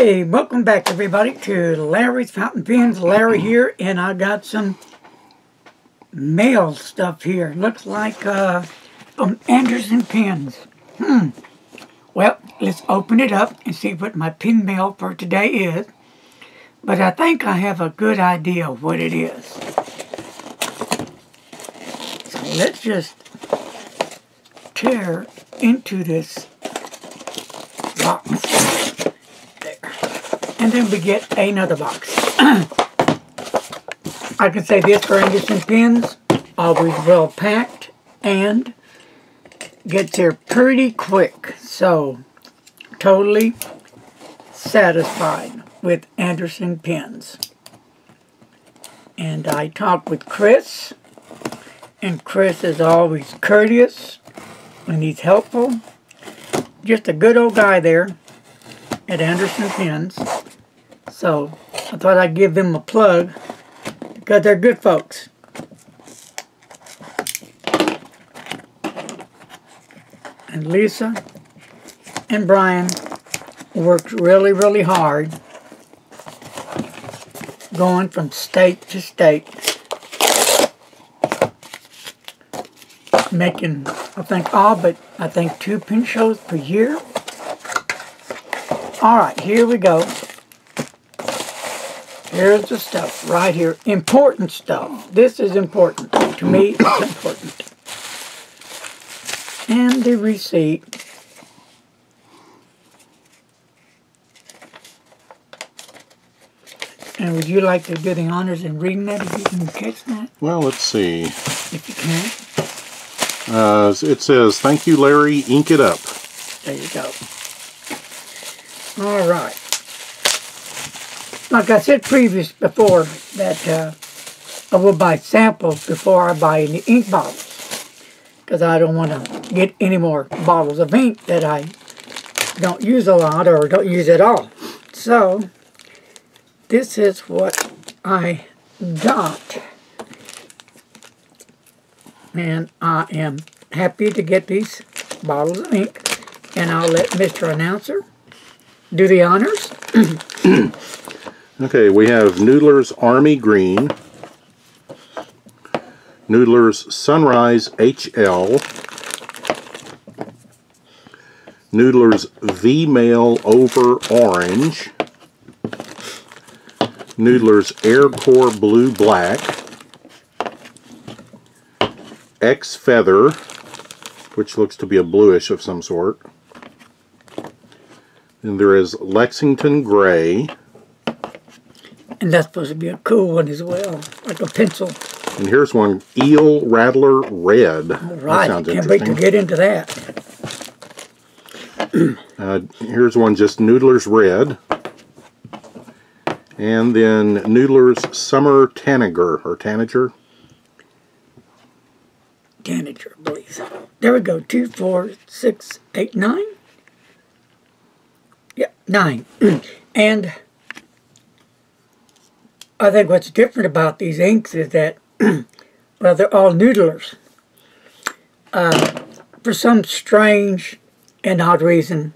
Hey, welcome back everybody to Larry's Fountain Pens. Larry here, and I got some mail stuff here. Looks like Anderson pens. Well, let's open it up and see what my pen mail for today is. But I think I have a good idea of what it is. So let's just tear into this box. And then we get another box. I can say this for Anderson pens, always well packed and gets here pretty quick. So, totally satisfied with Anderson pens. And I talked with Chris, and Chris is always courteous and he's helpful. Just a good old guy there at Anderson Pens. So I thought I'd give them a plug because they're good folks. And Lisa and Brian worked really hard going from state to state, making I think 2 pen shows per year. Alright, here we go. Here's the stuff right here. Important stuff. This is important. To me, it's important. And the receipt. And would you like to do the honors in reading that if you can catch that? Well, let's see. If you can. It says, "Thank you, Larry. Ink it up." There you go. All right. Like I said before, that I will buy samples before I buy any ink bottles, because I don't want to get any more bottles of ink that I don't use a lot or don't use at all. So, this is what I got. And I am happy to get these bottles of ink, and I'll let Mr. Announcer do the honors. Okay, we have Noodler's Army Green, Noodler's Sunrise HL, Noodler's V-Mail Over Orange, Noodler's Air Core Blue Black, X Feather, which looks to be a bluish of some sort. And there is Lexington Gray. And that's supposed to be a cool one as well, like a pencil. And here's one, Eel Rattler Red. All right, that sounds can't wait to get into that. Here's one just Noodler's Red. And then Noodler's Summer Tanager, or Tanager. Tanager, please. There we go, 2, 4, 6, 8, 9. Yeah, 9. And I think what's different about these inks is that, well, they're all Noodlers. For some strange and odd reason,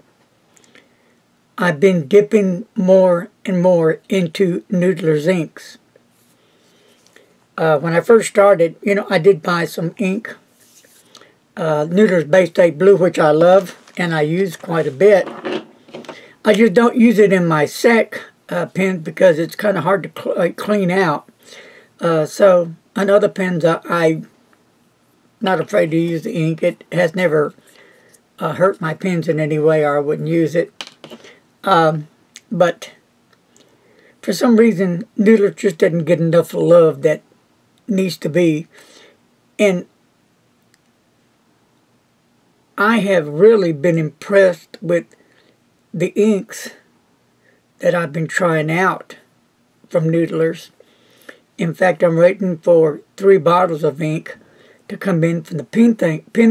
I've been dipping more and more into Noodler's inks. When I first started, you know, I did buy some ink. Noodler's Bay State Blue, which I love, and I use quite a bit. I just don't use it in my sec pen because it's kind of hard to clean out. So on other pens, I'm not afraid to use the ink. It has never hurt my pens in any way, or I wouldn't use it. But for some reason, Noodler just didn't get enough love that needs to be. And I have really been impressed with the inks that I've been trying out from Noodler's. In fact, I'm waiting for 3 bottles of ink to come in from the Pen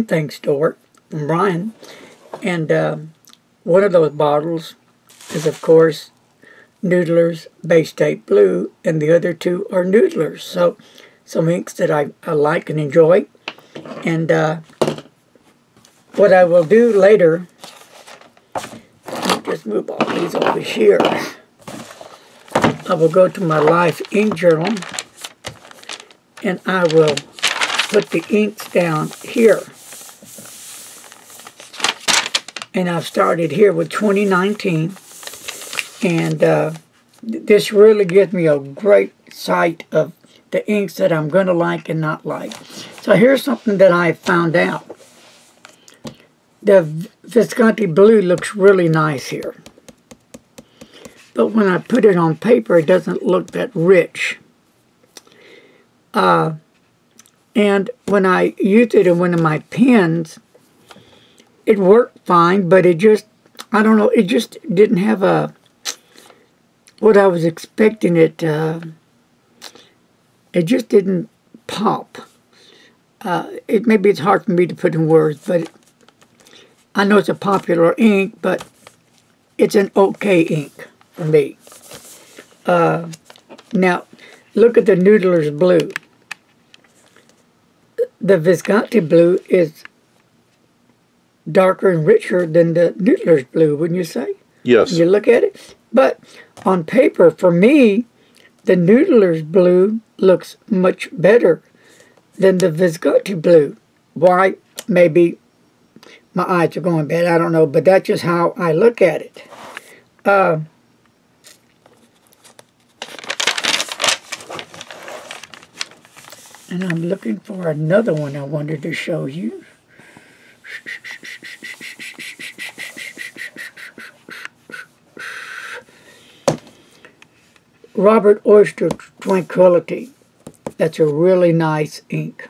Thing store from Brian. And one of those bottles is, of course, Noodler's Bay State Blue, and the other 2 are Noodler's. So, some inks that I like and enjoy. And what I will do later, just move all these over here. I will go to my Life ink journal, and I will put the inks down here. And I've started here with 2019, and this really gives me a great sight of the inks that I'm going to like and not like. So here's something that I found out. The Visconti blue looks really nice here. But when I put it on paper, it doesn't look that rich. And when I used it in one of my pens, it worked fine, but it just, I don't know, it just didn't have what I was expecting it. It just didn't pop. Maybe it's hard for me to put in words, but I know it's a popular ink, but it's an okay ink for me. Now, look at the Noodler's blue. The Visconti blue is darker and richer than the Noodler's blue, wouldn't you say? Yes. You look at it. But on paper, for me, the Noodler's blue looks much better than the Visconti blue. Why? Maybe my eyes are going bad. I don't know. But that's just how I look at it. And I'm looking for another one I wanted to show you. Robert Oyster Tranquility. That's a really nice ink.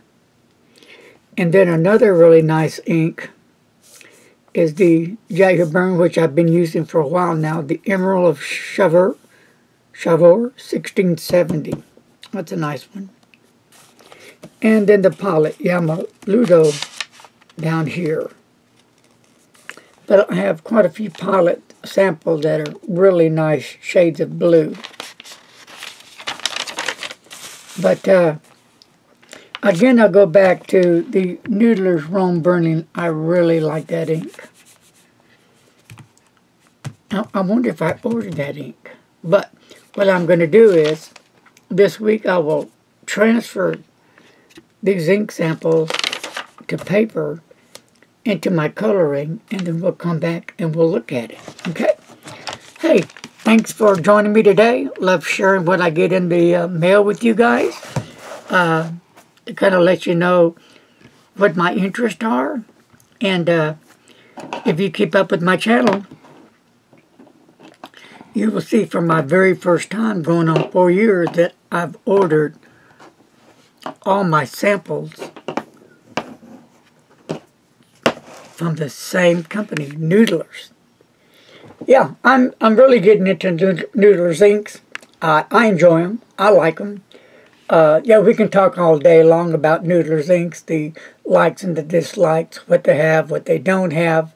And then another really nice ink is the J. Herbert, which I've been using for a while now, the Emerald of Chauvet 1670. That's a nice one. And then the Pilot Yamaludo down here. But I have quite a few Pilot samples that are really nice shades of blue. But again, I'll go back to the Noodler's Rome Burning. I really like that ink. I wonder if I ordered that ink. But what I'm going to do is, this week I will transfer these ink samples to paper into my coloring, and then we'll come back and we'll look at it. Okay? Hey, thanks for joining me today. Love sharing what I get in the mail with you guys. It kind of lets you know what my interests are. And if you keep up with my channel, you will see from my very first time, going on 4 years, that I've ordered all my samples from the same company, Noodler's. Yeah, I'm really getting into Noodler's inks. I enjoy them. I like them. Yeah, we can talk all day long about Noodler's inks, the likes and the dislikes, what they have, what they don't have.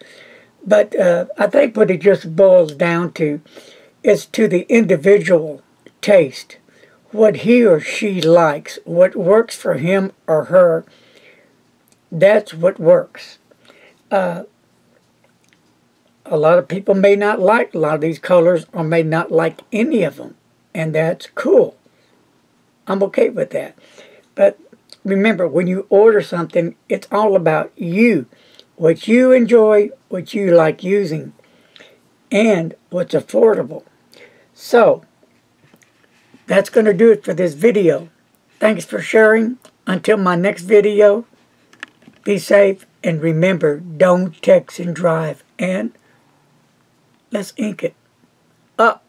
But I think what it just boils down to is to the individual taste, what he or she likes, what works for him or her. That's what works. A lot of people may not like a lot of these colors, or may not like any of them, and that's cool. I'm okay with that. But remember, when you order something, it's all about you, what you enjoy, what you like using, and what's affordable. So, that's going to do it for this video. Thanks for sharing. Until my next video, be safe, and remember, don't text and drive, and let's ink it up.